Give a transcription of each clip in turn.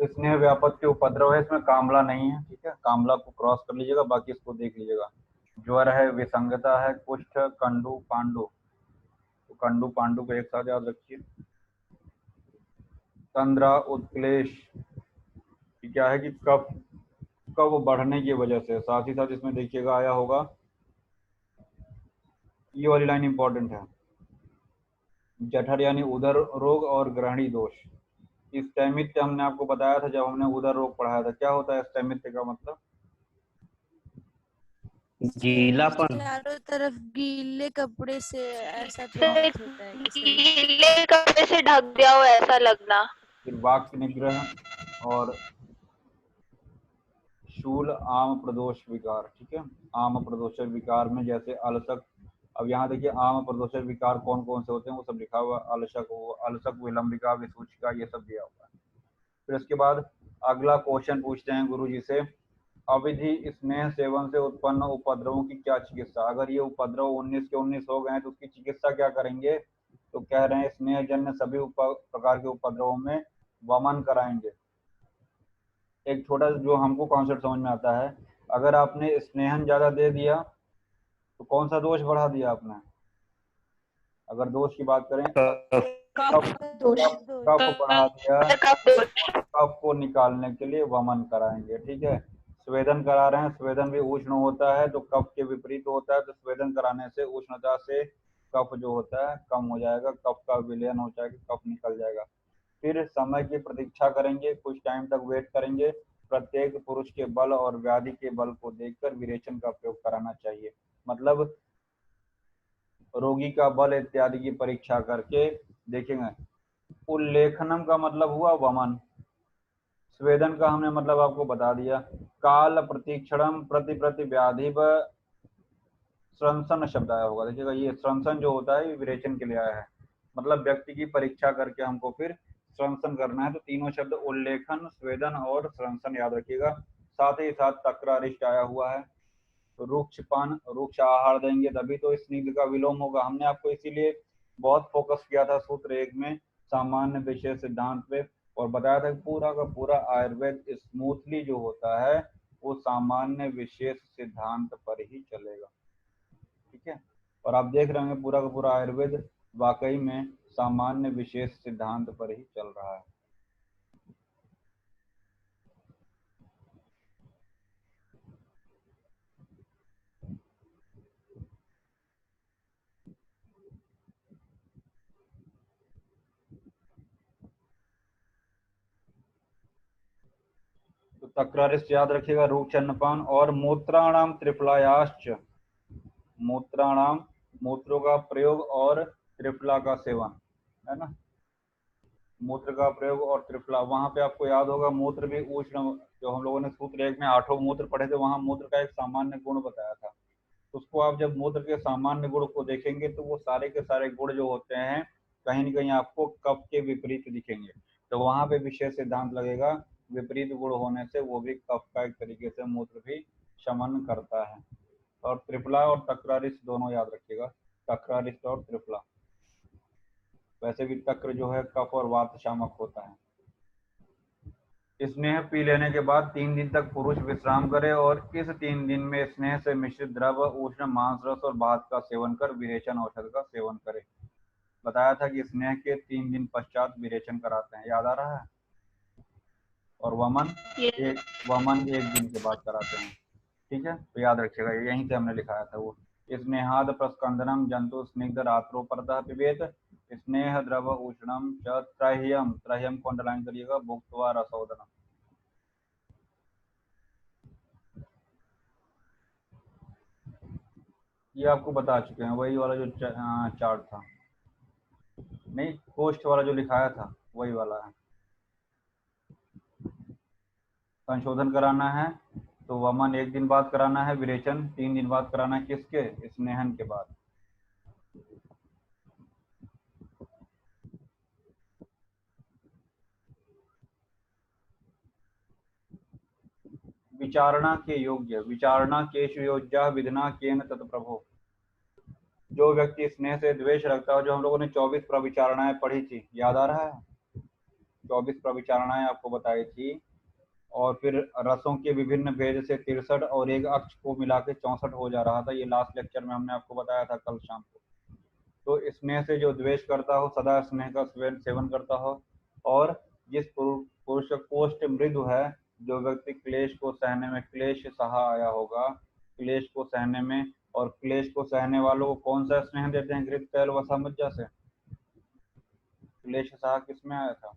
स्नेह व्यापक के उपद्रव है, इसमें कामला नहीं है, ठीक है, कामला को क्रॉस कर लीजिएगा, बाकी इसको देख लीजिएगा। ज्वर है, विसंगता है, कुष्ठ, कंडू, पांडु, तो कंडू पांडु को एक साथ याद रखिए। तंद्रा, उत्क्लेश, ये क्या है कि कफ बढ़ने की वजह से, साथ ही साथ इसमें देखिएगा आया होगा, ये वाली लाइन इंपॉर्टेंट है, जठर यानी उदर रोग और ग्रहणी दोष। स्टैमित्य हमने आपको बताया था जब हमने उदर रोग पढ़ाया था, क्या होता है स्टैमित्य का मतलब? गीलापन, चारों तरफ गीले कपड़े से ऐसा से प्रतीत होता है कि सभी गीले कपड़े से ढक गया हो ऐसा लगना। फिर वाक् निग्रह और शूल आम प्रदोष विकार, ठीक है, आम प्रदोष विकार में जैसे अलसक, अब यहाँ देखिए आम प्रदोष विकार कौन कौन से होते हैं वो सब लिखा हुआ, अलसक, विलंबिका, विसूचिका, ये सब दिया हुआ है। फिर उसके बाद अगला क्वेश्चन पूछते हैं गुरु जी से, अविधि स्नेह सेवन से उत्पन्न उपद्रवों की क्या चिकित्सा? अगर ये उपद्रव 19 के 19 हो गए तो उसकी चिकित्सा क्या करेंगे? तो कह रहे हैं स्नेह जन्य सभी प्रकार के उपद्रवों में वमन कराएंगे। एक छोटा जो हमको कॉन्सेप्ट समझ में आता है, अगर आपने स्नेहन ज्यादा दे दिया तो कौन सा दोष बढ़ा दिया आपने? अगर दोष की बात करें, कफ दोष कफ बढ़ा दिया, कफ दोष। कफ को निकालने के लिए वमन कराएंगे, ठीक है। स्वेदन करा रहे हैं, स्वेदन भी उष्ण होता है तो कफ के विपरीत होता है, तो स्वेदन कराने से उष्णता से कफ जो होता है कम हो जाएगा, कफ का विलयन हो जाएगा, कफ निकल जाएगा। फिर समय की प्रतीक्षा करेंगे, कुछ टाइम तक वेट करेंगे, प्रत्येक पुरुष के बल और व्याधि के बल को देखकर विरेचन का प्रयोग कराना चाहिए। मतलब रोगी का बल इत्यादि की परीक्षा करके देखेंगे। उल्लेखनम का मतलब हुआ वमन, स्वेदन का हमने मतलब आपको बता दिया। काल प्रतीक्षणम प्रति व्याधि स्रंसन शब्द आया होगा, देखिएगा ये स्रंसन जो होता है ये विरेचन के लिए आया है, मतलब व्यक्ति की परीक्षा करके हमको फिर स्रंसन करना है। तो तीनों शब्द उल्लेखन, स्वेदन और स्रंसन याद रखिएगा। साथ ही साथ तक्रारिष्ट आया हुआ है, तो रुक्षपान, रुक्ष आहार देंगे तभी तो स्निग्ध का विलोम होगा। हमने आपको इसीलिए बहुत फोकस किया था सूत्र 1 में सामान्य विशेष सिद्धांत पे, और बताया था कि पूरा का पूरा आयुर्वेद स्मूथली जो होता है वो सामान्य विशेष सिद्धांत पर ही चलेगा, ठीक है। और आप देख रहे होंगे पूरा का पूरा आयुर्वेद वाकई में सामान्य विशेष सिद्धांत पर ही चल रहा है। तो तक्रारिष्ट याद रखिएगा, रुक्ष अन्नपान और मूत्राणाम त्रिफलायाश्च, मूत्राणाम मूत्रों का प्रयोग और त्रिफला का सेवन, है ना, मूत्र का प्रयोग और त्रिफला। वहां पे आपको याद होगा मूत्र भी उष्ण, जो हम लोगों ने सूत्र 1 में 8 मूत्र पढ़े थे वहां मूत्र का एक सामान्य गुण बताया था। उसको आप जब मूत्र के सामान्य गुण को देखेंगे तो वो सारे के सारे गुण जो होते हैं कहीं न कहीं आपको कफ के विपरीत दिखेंगे, तो वहां पे विशेष सिद्धांत लगेगा, विपरीत गुण होने से वो भी कफ का एक तरीके से मूत्र भी शमन करता है। और त्रिफला और तक्रारिष्ट दोनों याद रखिएगा, तक्रारिष्ट और त्रिफला। वैसे भी तक्र जो है कफ और वात शामक होता है। स्नेह पी लेने के बाद 3 दिन तक पुरुष विश्राम करे और इस 3 दिन में स्नेह से मिश्रित द्रव, उष्ण मांस रस और भात का सेवन कर विरेचन औषध का सेवन करे। बताया था कि स्नेह के 3 दिन पश्चात विरेचन कराते हैं, याद आ रहा है। और वमन एक दिन के बाद कराते हैं, ठीक है, तो याद रखिएगा यहीं से हमने लिखाया था वो। स्नेहाद प्रस्कंदनम जंतु स्निग्ध रात्रो परतः पिबेत स्नेह द्रव उष्णम च त्रह्यम, त्रह्यम को अंडरलाइन करिएगा, भुक्त्वा रसोदनम। ये आपको बता चुके हैं, वही वाला जो चार्ट था, नहीं पोस्ट वाला जो लिखाया था वही वाला है। संशोधन कराना है तो वमन 1 दिन बाद कराना है, विरेचन 3 दिन बाद कराना है, किसके? स्नेहन के बाद। विचारणा के योग्य, विचारणा केशु योज्या विधना केन तत्प्रभो। जो व्यक्ति स्नेह से द्वेष रखता है, जो हम लोगों ने 24 प्रविचारणाएं पढ़ी थी, याद आ रहा है? 24 प्रविचारणाएं आपको बताई थी, और फिर रसों के विभिन्न भेद से 63 और एक अक्ष को मिला के 64 हो जा रहा था। ये लास्ट लेक्चर में हमने आपको बताया था कल शाम को। तो स्नेह से जो द्वेष करता हो सदा स्नेह का सेवन करता हो, और जिस पुरुष कोष्ठ मृदु है, जो व्यक्ति क्लेश को सहने में क्लेश सहा आया होगा, क्लेश को सहने में, और क्लेश को सहने वालों को कौन सा स्नेह देते हैं? घृत तैल व सामज्जा से। क्लेश सहा किस में आया था?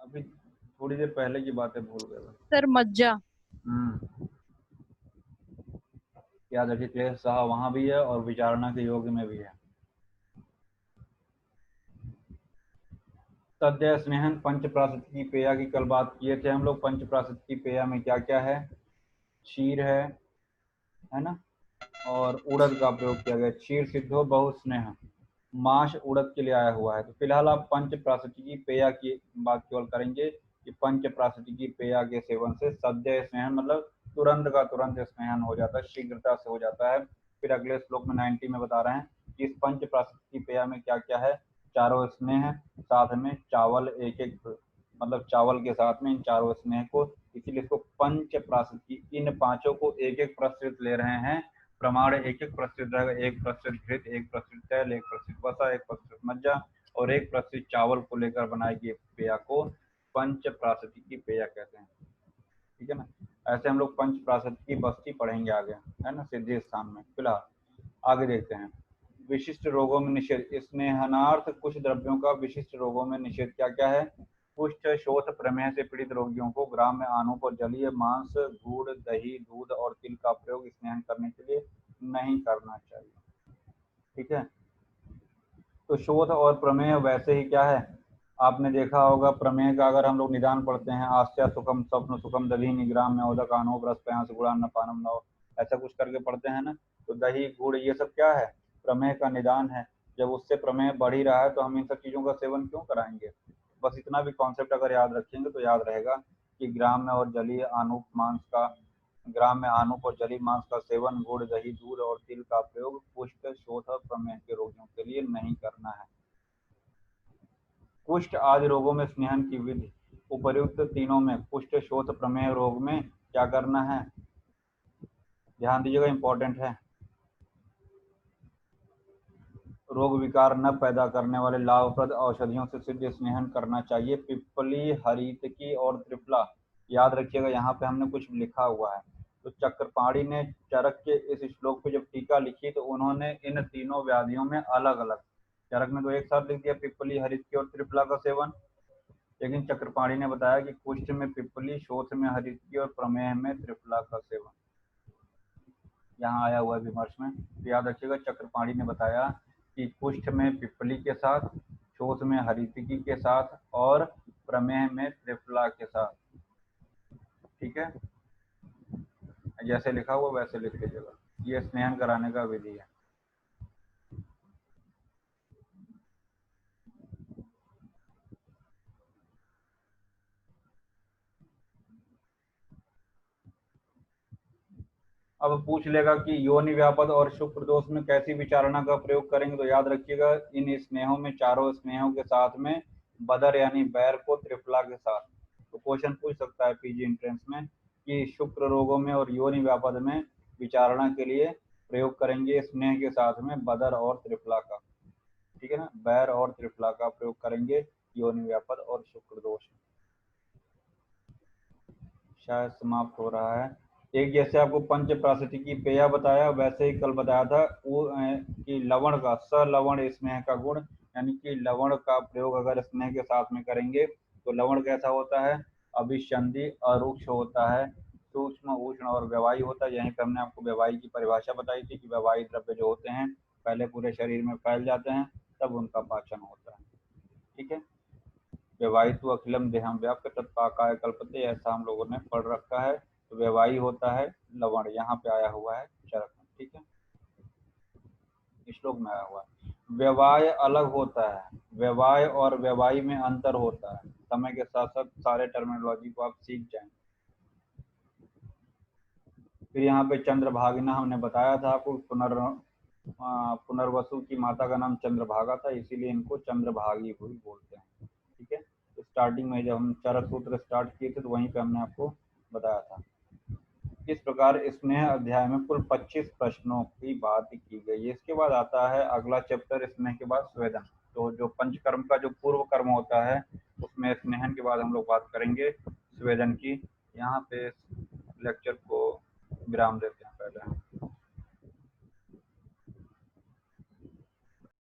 अभी थोड़ी देर पहले की बातें भूल गए। सर मज्जा। याद रखिए, क्लेश सहा वहां भी है और विचारणा के योग में भी है। तद्य स्नेहन पंच प्राशद की पेया की कल बात किए थे हम लोग। पंच प्राशद की पेया में क्या क्या है? क्षीर है ना, और उड़द का प्रयोग किया गया। क्षीर सिद्धो बहु स्नेह, माश उड़द के लिए आया हुआ है। तो फिलहाल आप पंच प्राशद की पेया की बात केवल करेंगे कि पंच प्राशद की पेया के सेवन से सद्य स्नेहन मतलब तुरंत का तुरंत स्नेहन हो जाता है, शीघ्रता से हो जाता है। फिर अगले श्लोक में 90 में बता रहे हैं कि इस पंच प्राशद की पेया में क्या क्या है। चारों स्नेह, साथ में चावल एक एक, मतलब चावल के साथ में इन चारों स्नेह को, इसीलिए इसको पंच प्राशद की, इन पांचों को एक एक प्रस्तुत ले रहे हैं। प्रमाण एक एक प्रस्तुत रहेगा, एक प्रस्तुत घृत, एक प्रस्तुत तैल, एक प्रस्तुत वसा, एक प्रस्तुत मज्जा और एक प्रस्तुत चावल को लेकर बनाई गई पेया को पंच प्राशद की पेया कहते हैं। ठीक है ना। ऐसे हम लोग पंच प्राशद की बस्ती पढ़ेंगे आगे, है ना, सिद्धि स्थान में। फिलहाल आगे देखते हैं। विशिष्ट रोगों में निषेध। स्नेहनार्थ कुछ द्रव्यों का विशिष्ट रोगों में निषेध क्या क्या है? कुष्ठ, शोथ, प्रमेह से पीड़ित रोगियों को ग्राम में आनूप और जलीय मांस, गुड़, दही, दूध और तिल का प्रयोग स्नेहन करने के लिए नहीं करना चाहिए। ठीक है। तो शोथ और प्रमेह वैसे ही क्या है, आपने देखा होगा प्रमेह का अगर हम लोग निदान पढ़ते हैं, आस्या सुखम स्वप्न सुखम दधी निग्राम में उदक आनो रस प्यांस गुणान न पानम नव, ऐसा कुछ करके पढ़ते हैं ना। तो दही गुड़ ये सब क्या है? प्रमेह का निदान है। जब उससे प्रमेह बढ़ ही रहा है तो हम इन सब चीजों का सेवन क्यों कराएंगे? बस इतना भी कॉन्सेप्ट अगर याद रखेंगे तो याद रहेगा कि ग्राम में और जलीय आनूप मांस का, ग्राम में आनूप और जलीय मांस का सेवन, गुड़, दही, दूध और तिल का प्रयोग कुष्ठ, शोथ और प्रमेह के रोगियों के लिए नहीं करना है। कुष्ठ आदि रोगों में स्नेहन की विधि। उपर्युक्त तीनों में कुष्ठ, शोथ, प्रमेह रोग में क्या करना है? ध्यान दीजिएगा, इंपॉर्टेंट है। रोग विकार न पैदा करने वाले लाभप्रद औषधियों से सिद्ध स्नेहन करना चाहिए। पिप्पली, हरितकी और त्रिफला। याद रखिएगा, यहाँ पे हमने कुछ लिखा हुआ है। तो चक्रपाणी ने चरक के इस श्लोक पे जब टीका लिखी तो उन्होंने इन तीनों व्याधियों में अलग अलग, चरक ने तो एक साथ लिख दिया पिप्पली, हरितकी और त्रिफला का सेवन, लेकिन चक्रपाणी ने बताया कि कुष्ठ में पिप्पली, शोथ में हरितकी और प्रमेह में त्रिफला का सेवन। यहाँ आया हुआ है विमर्श में। तो याद रखिएगा, चक्रपाणी ने बताया कि कुष्ठ में पिप्पली के साथ, शोथ में हरितकी के साथ और प्रमेह में त्रिफला के साथ। ठीक है, जैसे लिखा हुआ वैसे लिख लीजिएगा। ये स्नेहन कराने का विधि है। अब पूछ लेगा कि योनि व्यापद और शुक्र दोष में कैसी विचारणा का प्रयोग करेंगे? तो याद रखिएगा, इन स्नेहों में, चारों स्नेहों के साथ में बदर यानी बैर को त्रिफला के साथ। तो क्वेश्चन पूछ सकता है पीजी एंट्रेंस में कि शुक्र रोगों में और योनि व्यापद में विचारणा के लिए प्रयोग करेंगे स्नेह के साथ में बदर और त्रिफला का। ठीक है ना, बैर और त्रिफला का प्रयोग करेंगे योनि व्यापद और शुक्र दोष। शायद समाप्त हो रहा है। एक जैसे आपको पंच प्राशद की पेया बताया, वैसे ही कल बताया था कि लवण का, सलवण स्नेह का गुण, यानी कि लवण का प्रयोग अगर स्नेह के साथ में करेंगे तो लवण कैसा होता है? अभिसंधि, अरुक्ष होता है, सूक्ष्म, उष्ण और व्यवाही होता है। यहीं पर हमने आपको व्यवाही की परिभाषा बताई थी कि व्यवाही द्रव्य जो होते हैं पहले पूरे शरीर में फैल जाते हैं, तब उनका पाचन होता है। ठीक है, व्यवायित्व अखिलम देहम व्याप्त तत्पाकाय कल्पते, ऐसा हम लोगों ने पढ़ रखा है। तो व्यवायी होता है लवण, यहाँ पे आया हुआ है चरक में। ठीक है, श्लोक में आया हुआ है। व्यवाय अलग होता है, व्यवाय और व्यवायी में अंतर होता है। समय के साथ साथ सारे टर्मिनोलॉजी को आप सीख जाएं। फिर यहाँ पे चंद्रभागिना हमने बताया था आपको, पुनर्वसु की माता का नाम चंद्रभागा था, इसीलिए इनको चंद्रभागी हुई बोलते हैं। ठीक है, तो स्टार्टिंग में जब हम चरक सूत्र स्टार्ट किए थे तो वहीं पे हमने आपको बताया था। इस प्रकार स्नेह अध्याय में कुल 25 प्रश्नों की बात की गई है। इसके बाद आता है अगला चैप्टर स्नेह के बाद स्वेदन। तो जो पंचकर्म का जो पूर्व कर्म होता है उसमें स्नेहन के बाद हम लोग बात करेंगे स्वेदन की। यहाँ पे लेक्चर को विराम देते हैं।